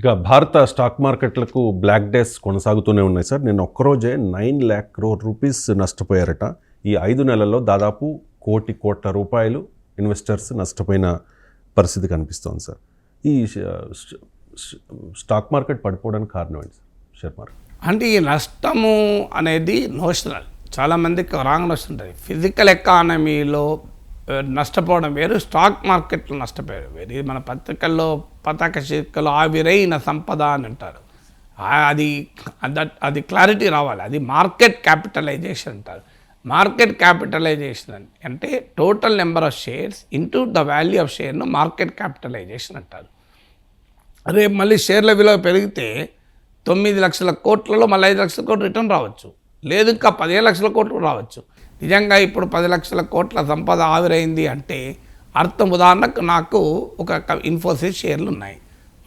ఇక భారత స్టాక్ మార్కెట్లకు బ్లాక్ డేస్ కొనసాగుతూనే ఉన్నాయి సార్. నిన్న ఒక్కరోజే 9 lakh crore రూపీస్ నష్టపోయారట. ఈ 5 నెలల్లో దాదాపు కోట్ల రూపాయలు ఇన్వెస్టర్స్ నష్టపోయిన పరిస్థితి కనిపిస్తోంది సార్. ఈ స్టాక్ మార్కెట్ పడిపోవడానికి కారణం ఏంటి సార్? షేర్ మార్కెట్ అంటే ఈ నష్టము అనేది నోషనల్, చాలామందికి రాంగ్ నోషన్ ఉంటుంది. ఫిజికల్ ఎకానమీలో నష్టపోవడం వేరు, స్టాక్ మార్కెట్లో నష్టపోయారు వేరు. ఇది మన పత్రికల్లో పతాక శీర్షికలో ఆవిరైన సంపద అని అంటారు. అది క్లారిటీ రావాలి. అది మార్కెట్ క్యాపిటలైజేషన్ అంటారు. మార్కెట్ క్యాపిటలైజేషన్ అంటే total number of shares into the value of షేర్ను మార్కెట్ క్యాపిటలైజేషన్ అంటారు. రేపు మళ్ళీ షేర్ల విలువ పెరిగితే 9 లక్షల కోట్లలో మళ్ళీ 5 లక్షల కోట్లు రిటర్న్ రావచ్చు, లేదు ఇంకా 15 లక్షల కోట్లు రావచ్చు. నిజంగా ఇప్పుడు 10 లక్షల కోట్ల సంపద ఆవిరైంది అంటే అర్థం, ఉదాహరణకు నాకు ఒక ఇన్ఫోసిస్ షేర్లు ఉన్నాయి.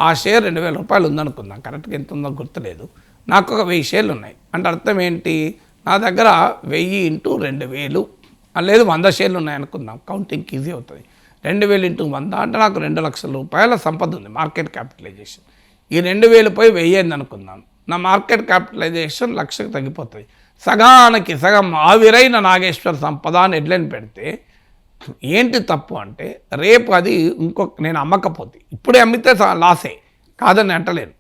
ఆ షేర్ 2,000 రూపాయలు ఉందనుకుందాం, కరెక్ట్గా ఎంత ఉందో గుర్తులేదు. నాకు ఒక 1000 షేర్లు ఉన్నాయి అంటే అర్థం ఏంటి? నా దగ్గర 1000 ఇంటూ 2,000 లేదు 100 షేర్లు ఉన్నాయి అనుకుందాం, కౌంటింగ్ ఈజీ అవుతుంది. 2,000 ఇంటూ 100 అంటే నాకు 2 లక్షల రూపాయల సంపద ఉంది, మార్కెట్ క్యాపిటలైజేషన్. ఈ 2,000 పోయి 1000 అయింది అనుకుందాం, నా మార్కెట్ క్యాపిటలైజేషన్ 1,00,000కి తగ్గిపోతుంది. సగానికి సగం ఆవిరైన నాగేశ్వర సంపద అని హెడ్లైన్ పెడితే ఏంటి తప్పు అంటే, రేపు అది నేను అమ్మకపోతే, ఇప్పుడే అమ్మితే లాసే కాదని అంటలేను,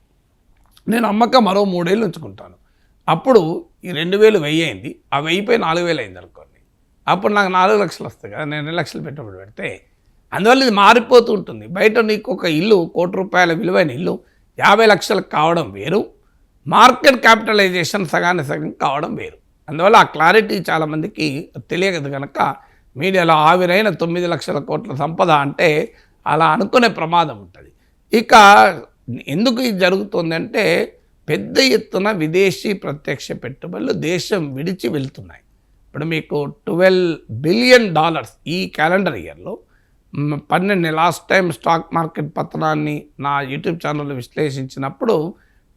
నేను అమ్మక మరో 3 ఏళ్ళు ఉంచుకుంటాను. అప్పుడు ఈ 2,000 1000 అయింది, ఆ 1000 పోయి 4,000 అయింది అనుకోండి, అప్పుడు నాకు 4 లక్షలు వస్తాయి కదా, నేను 2 లక్షలు పెట్టుబడి పెడితే. అందువల్ల ఇది మారిపోతూ ఉంటుంది. బయట నీకు ఒక ఇల్లు 1 కోటి రూపాయల విలువైన ఇల్లు 50 లక్షలకు కావడం వేరు, మార్కెట్ క్యాపిటలైజేషన్ సగానికి సగం కావడం వేరు. అందువల్ల ఆ క్లారిటీ చాలామందికి తెలియదు కనుక మీడియాలో ఆవిరైన 9 లక్షల కోట్ల సంపద అంటే అలా అనుకునే ప్రమాదం ఉంటుంది. ఇక ఎందుకు ఇది జరుగుతుందంటే, పెద్ద ఎత్తున విదేశీ ప్రత్యక్ష పెట్టుబడులు దేశం విడిచి వెళ్తున్నాయి. ఇప్పుడు మీకు $12 బిలియన్ ఈ క్యాలెండర్ ఇయర్లో 12 లాస్ట్ టైం స్టాక్ మార్కెట్ పతనాన్ని నా యూట్యూబ్ ఛానల్లో విశ్లేషించినప్పుడు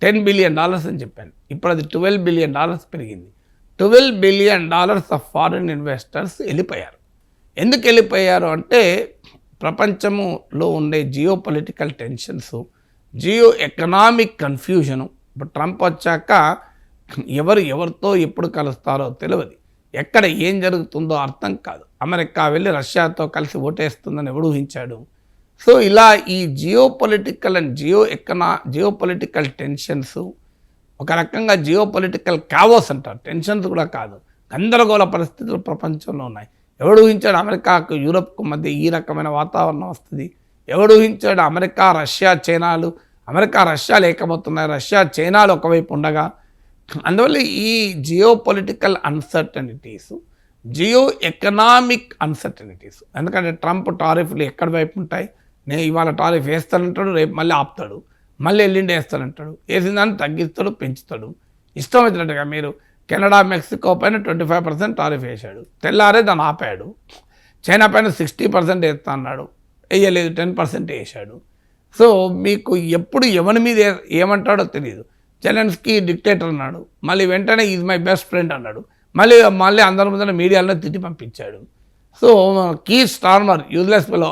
$10 బిలియన్ అని చెప్పాను. ఇప్పుడు అది $12 బిలియన్ పెరిగింది. $12 బిలియన్ ఆఫ్ ఫారిన్ ఇన్వెస్టర్స్ వెళ్ళిపోయారు. ఎందుకు వెళ్ళిపోయారు అంటే, ప్రపంచంలో ఉండే geo political tensions, geo economic confusion. ఇప్పుడు ట్రంప్ వచ్చాక ఎవరితో ఎప్పుడు కలుస్తారో తెలియదు, ఎక్కడ ఏం జరుగుతుందో అర్థం కాదు. అమెరికా వెళ్ళి రష్యాతో కలిసి ఓటేస్తుందని ఎవడు ఊహించాడు? సో ఇలా ఈ geo political and Jio political tensions, ఒక రకంగా జియో పొలిటికల్ కావోస్ అంటారు, టెన్షన్స్ కూడా కాదు, గందరగోళ పరిస్థితులు ప్రపంచంలో ఉన్నాయి. ఎవడు ఊహించాడు అమెరికాకు యూరప్కు మధ్య ఈ రకమైన వాతావరణం వస్తుంది? ఎవడు ఊహించాడు అమెరికా రష్యా లేకపోతున్నాయి, రష్యా చైనాలు ఒకవైపు ఉండగా? అందువల్ల ఈ geo political uncertainties, geo economic uncertainties, ఎందుకంటే ట్రంప్ టారిఫ్లు ఎక్కడి వైపు ఉంటాయి? నేను ఇవాళ టారిఫ్ వేస్తానంటాడు, రేపు మళ్ళీ ఆపుతాడు, మళ్ళీ ఎల్లుండి వేస్తానంటాడు, వేసిన దాన్ని తగ్గిస్తాడు, పెంచుతాడు, ఇష్టం వచ్చినట్టుగా. మీరు కెనడా మెక్సికో పైన 25% టారిఫ్ వేశాడు, తెల్లారే దాన్ని ఆపాడు. చైనా పైన 60% వేస్తా అన్నాడు, వేయలేదు, 10% వేసాడు. సో మీకు ఎప్పుడు ఎవరి మీద ఏమంటాడో తెలియదు. జెలెన్స్కీ డిక్టేటర్ అన్నాడు, మళ్ళీ వెంటనే ఈజ్ మై బెస్ట్ ఫ్రెండ్ అన్నాడు, మళ్ళీ అందరి ముందర మీడియాలో తిట్టి పంపించాడు. So Keir Starmer useless fellow,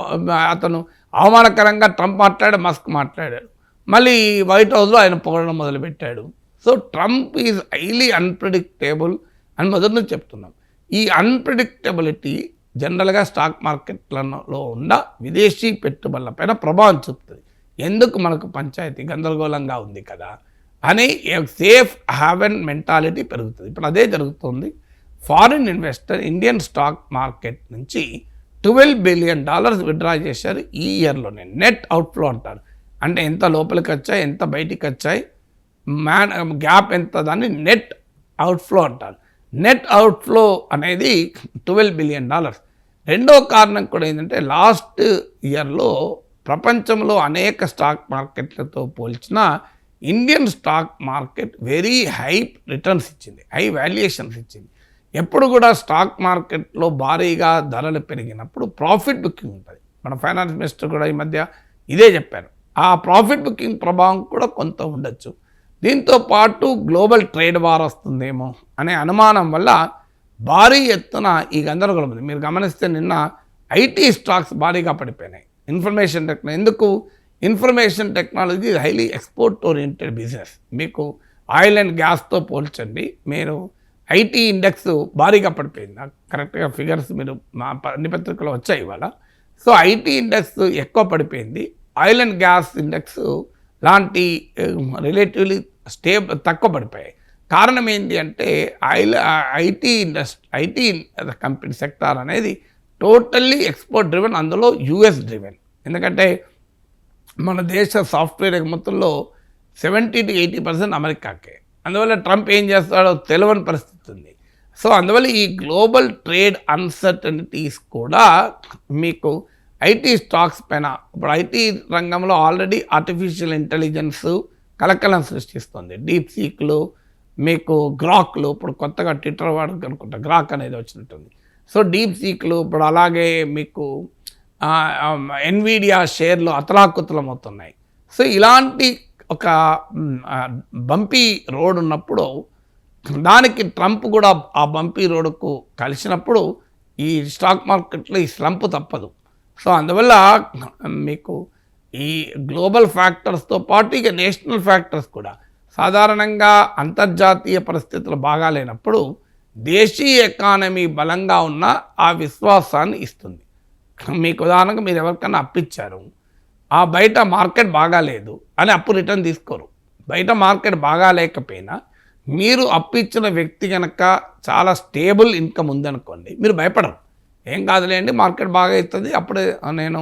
అతను అవమానకరంగా ట్రంప్ మాట్లాడాడు, మస్క్ మాట్లాడాడు, మళ్ళీ వైట్ హౌస్లో ఆయన పొగడడం మొదలుపెట్టాడు. So Trump is highly unpredictable అని మొదటి నుంచి చెప్తున్నాం. ఈ అన్ప్రెడిక్టబిలిటీ జనరల్గా స్టాక్ మార్కెట్లలో ఉన్న విదేశీ పెట్టుబడులపైన ప్రభావం చూపుతుంది. ఎందుకు మనకు పంచాయతీ గందరగోళంగా ఉంది కదా అని సేఫ్ హ్యావెన్ మెంటాలిటీ పెరుగుతుంది. ఇప్పుడు అదే జరుగుతుంది. Foreign investor Indian stock market నుంచి $12 బిలియన్ విత్డ్రా చేశారు ఈ ఇయర్లోనే. నెట్ అవుట్ఫ్లో అంటారు, అంటే ఎంత లోపలికి వచ్చాయి, ఎంత బయటికి వచ్చాయి, గ్యాప్ ఎంత, దాన్ని నెట్ అవుట్ఫ్లో అంటారు. నెట్ అవుట్ఫ్లో అనేది $12 బిలియన్. రెండో కారణం కూడా ఏంటంటే, లాస్ట్ ఇయర్లో ప్రపంచంలో అనేక స్టాక్ మార్కెట్లతో పోల్చిన Indian stock market very high returns ఇచ్చింది, హై వాల్యుయేషన్స్ ఇచ్చింది. ఎప్పుడు కూడా స్టాక్ మార్కెట్లో భారీగా ధరలు పెరిగినప్పుడు ప్రాఫిట్ బుకింగ్ ఉంటుంది. మన ఫైనాన్స్ మినిస్టర్ కూడా ఈ మధ్య ఇదే చెప్పారు. ఆ ప్రాఫిట్ బుకింగ్ ప్రభావం కూడా కొంత ఉండొచ్చు. దీంతో పాటు గ్లోబల్ ట్రేడ్ వార్ వస్తుందేమో అనే అనుమానం వల్ల భారీ ఎత్తున ఈ గందరగోళం ఉంది. మీరు గమనిస్తే నిన్న ఐటీ స్టాక్స్ భారీగా పడిపోయినాయి. ఇన్ఫర్మేషన్ టెక్నాలజీ ఎందుకు? Information technology highly export oriented business. మీకు ఆయిల్ అండ్ గ్యాస్తో పోల్చండి, మీరు ఐటీ ఇండెక్స్ భారీగా పడిపోయింది. నాకు కరెక్ట్గా ఫిగర్స్ మీరు మా అన్ని పత్రికలు వచ్చాయి ఇవాళ. సో ఐటీ ఇండెక్స్ ఎక్కువ పడిపోయింది, ఆయిల్ అండ్ గ్యాస్ ఇండెక్స్ లాంటి రిలేటివ్లీ తక్కువ పడిపోయాయి. కారణం ఏంటి అంటే ఐటీ కంపెనీ సెక్టార్ అనేది టోటల్లీ ఎక్స్పోర్ట్ డ్రివెన్, అందులో యూఎస్ డ్రివెన్. ఎందుకంటే మన దేశ సాఫ్ట్వేర్ ఎగుమతుల్లో 70 to 80% అమెరికాకే. అందువల్ల ట్రంప్ ఏం చేస్తాడో తెలియని పరిస్థితి ఉంది. సో అందువల్ల ఈ గ్లోబల్ ట్రేడ్ అన్సర్టనిటీస్ కూడా మీకు ఐటీ స్టాక్స్ పైన, ఇప్పుడు ఐటీ రంగంలో ఆల్రెడీ ఆర్టిఫిషియల్ ఇంటెలిజెన్స్ కలకలం సృష్టిస్తుంది. డీప్ సీక్లు, మీకు గ్రాక్లు, ఇప్పుడు కొత్తగా ట్విట్టర్ వాడు అనుకుంటా గ్రాక్ అనేది వచ్చినట్టుంది. సో డీప్ సీక్లు ఇప్పుడు, అలాగే మీకు ఎన్విడియా షేర్లు అతలాకుతలం అవుతున్నాయి. సో ఇలాంటి ఒక బంపీ రోడ్ ఉన్నప్పుడు దానికి ట్రంప్ కూడా ఆ బంపీ రోడ్కు కలిసినప్పుడు ఈ స్టాక్ మార్కెట్లో ఈ స్లంప్ తప్పదు. సో అందువల్ల మీకు ఈ గ్లోబల్ ఫ్యాక్టర్స్తో పాటు ఇక నేషనల్ ఫ్యాక్టర్స్ కూడా, సాధారణంగా అంతర్జాతీయ పరిస్థితులు బాగాలేనప్పుడు దేశీయ ఎకానమీ బలంగా ఉన్న ఆ విశ్వాసాన్ని ఇస్తుంది. మీకు ఉదాహరణకు మీరు ఎవరికైనా అప్పిచ్చారు, ఆ బయట మార్కెట్ బాగాలేదు అని అప్పు రిటర్న్ తీసుకోరు. బయట మార్కెట్ బాగాలేకపోయినా మీరు అప్పిచ్చిన వ్యక్తి కనుక చాలా స్టేబుల్ ఇన్కమ్ ఉందనుకోండి, మీరు భయపడరు. ఏం కాదులేండి, మార్కెట్ బాగా అవుతుంది, అప్పుడే నేను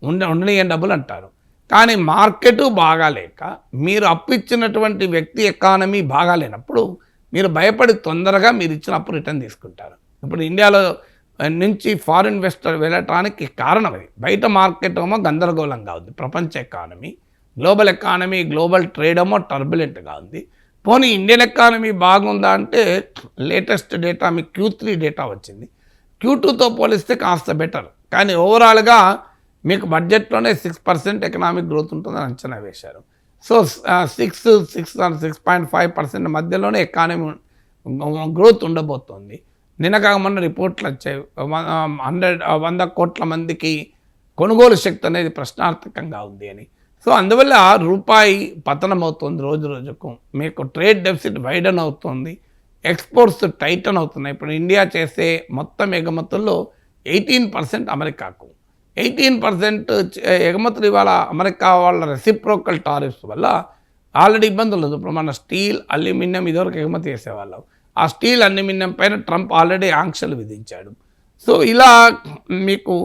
ఉండనియని డబ్బులు అంటారు. కానీ మార్కెట్ బాగాలేక మీరు అప్పిచ్చినటువంటి వ్యక్తి ఎకానమీ బాగాలేనప్పుడు మీరు భయపడి తొందరగా మీరు ఇచ్చిన అప్పు రిటర్న్ తీసుకుంటారు. ఇప్పుడు ఇండియాలో నుంచి ఫారిన్ ఇన్వెస్టర్ వెళ్ళటానికి కారణం అది. బయట మార్కెట్ ఏమో గందరగోళంగా ఉంది, ప్రపంచ economy, global economy, global trade ఏమో టర్బులెంట్గా ఉంది. పోనీ ఇండియన్ ఎకానమీ బాగుందా అంటే లేటెస్ట్ డేటా మీకు Q3 డేటా వచ్చింది, Q2తో పోలిస్తే కాస్త బెటర్. కానీ ఓవరాల్గా మీకు బడ్జెట్లోనే 6% ఎకనామిక్ గ్రోత్ ఉంటుందని అంచనా వేశారు. సో 6.5% మధ్యలోనే ఎకానమీ గ్రోత్ ఉండబోతోంది. నిన్నకాక రిపోర్ట్లు వచ్చాయి, 100 కోట్ల మందికి కొనుగోలు శక్తి అనేది ప్రశ్నార్థకంగా ఉంది అని. సో అందువల్ల రూపాయి పతనం అవుతుంది రోజు రోజుకు, మీకు ట్రేడ్ డెఫిసిట్ వైడన్ అవుతుంది, ఎక్స్పోర్ట్స్ టైటన్ అవుతున్నాయి. ఇప్పుడు ఇండియా చేసే మొత్తం ఎగుమతుల్లో 18% అమెరికాకు, 18% ఎగుమతులు ఇవాళ అమెరికా వాళ్ళ రెసిప్రోకల్ టారిఫ్స్ వల్ల ఆల్రెడీ ఇబ్బందులు ఉంది. ఇప్పుడు మన స్టీల్, అల్యూమినియం ఇదివరకు ఎగుమతి చేసేవాళ్ళం, ఆ స్టీల్, అల్యూమినియం పైన ట్రంప్ ఆల్రెడీ ఆంక్షలు విధించాడు. సో ఇలా మీకు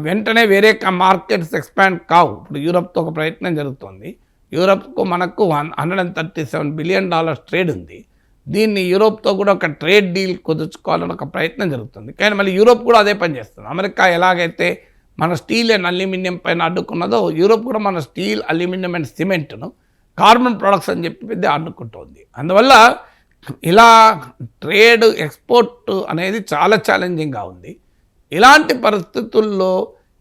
వెంటనే వేరే మార్కెట్స్ ఎక్స్పాండ్ కావు. ఇప్పుడు యూరప్తో ఒక ప్రయత్నం జరుగుతుంది. యూరప్కు మనకు $137 బిలియన్ ట్రేడ్ ఉంది. దీన్ని యూరోప్తో కూడా ఒక ట్రేడ్ డీల్ కుదుర్చుకోవాలని ఒక ప్రయత్నం జరుగుతుంది. కానీ మళ్ళీ యూరోప్ కూడా అదే పని చేస్తుంది. అమెరికా ఎలాగైతే మన స్టీల్ అండ్ అల్యూమినియం పైన అడ్డుకున్నదో, యూరోప్ కూడా మన స్టీల్, అల్యూమినియం అండ్ సిమెంట్ను కార్బన్ ప్రొడక్ట్స్ అని చెప్పి పెద్ద అడ్డుకుంటుంది. అందువల్ల ఇలా ట్రేడ్ ఎక్స్పోర్ట్ అనేది చాలా ఛాలెంజింగ్గా ఉంది. ఇలాంటి పరిస్థితుల్లో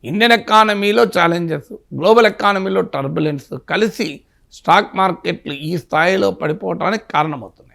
ఇండియన్ ఎకానమీలో ఛాలెంజెస్, గ్లోబల్ ఎకానమీలో టర్బులెన్స్ కలిసి స్టాక్ మార్కెట్లు ఈ స్థాయిలో పడిపోవడానికి కారణమవుతుంది.